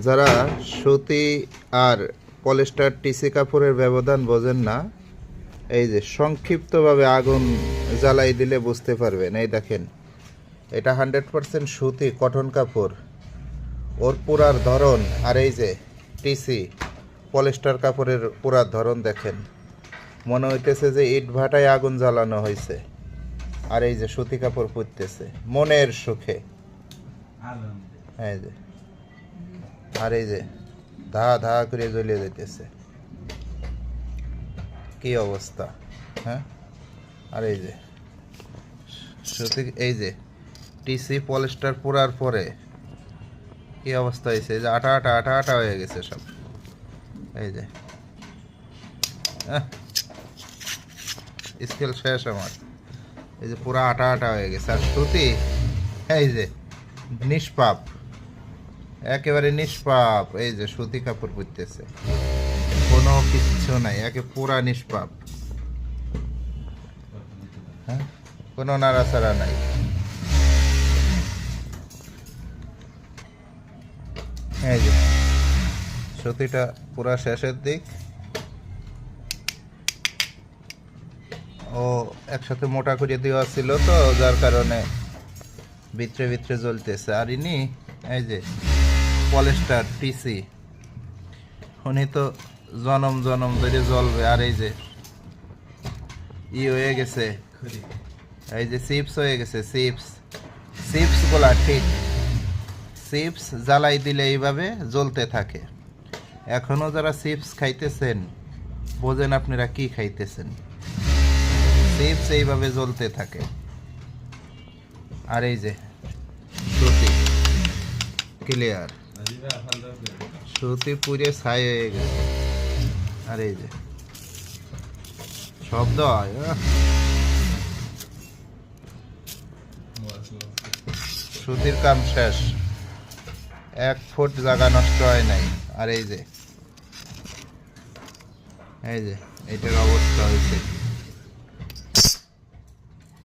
যারা সুতি আর polyester TC কাপড়ের ব্যবধান বোঝেন না, এই যে সংক্ষিপ্তভাবে আগুন জ্বালাই দিলে বুঝতে পারবেন। এই দেখেন, এটা 100% সুতি কটন কাপড়, ওর পুরার ধরন, আর এই যে টিসি পলিস্টার কাপড়ের পুরার ধরন দেখেন, মনে হইতেছে যে ইট ভাটায় আগুন জ্বালানো হয়েছে। আর এই যে সুতি কাপড় পুড়তেছে মনের সুখে, এই যে, আর এই যে ধা ধা করে জ্বলিয়ে যেতেছে, কি অবস্থা, হ্যাঁ। আর এই যে সুতি, এই যে টিসি পলিস্টার পোড়ার পরে কি অবস্থা হয়েছে, এই যে আটা আটা আটা আটা হয়ে গেছে সব, এই যে স্কেল শেষ আমার, এই যে পুরো আটা আটা হয়ে গেছে। আর সুতি, এই যে নিষ্পাপ, একেবারে নিষ্পাপ, এই যে সুতি কাপড় পরতেছে, কোনো কিচ্ছু নাই, একে পুরা নিষ্পাপ, হ্যাঁ, কোনো নাড়াচাড়া নাই। এই যে সুতিটা পুরা শেষের দিক, ও একসাথে মোটা করে দেওয়া ছিল তো, যার কারণে ভিতরে ভিতরে জ্বলতেছে। আর ইনি এই যে পলিস্টার টিসি, উনি তো জনম জনম ধরে জ্বলবে। আর এই যে হয়ে গেছে, এই যে চিপস হয়ে গেছে, চিপস গুলা ঠিক, চিপস জ্বালাই দিলে এইভাবে জ্বলতে থাকে। এখনো যারা চিপস খাইতেছেন, বোঝেন আপনারা কি খাইতেছেন, চিপস এইভাবে জ্বলতে থাকে। আর এই যে সুতি ক্লিয়ার, সুতি পুড়ে ছাই হয়ে গেছে। আর এই যে শব্দ হয়, সুতির কাম শেষ, 1 ফুট জায়গা নষ্ট হয় নাই। আর এই যে এইটার অবস্থা হয়েছে।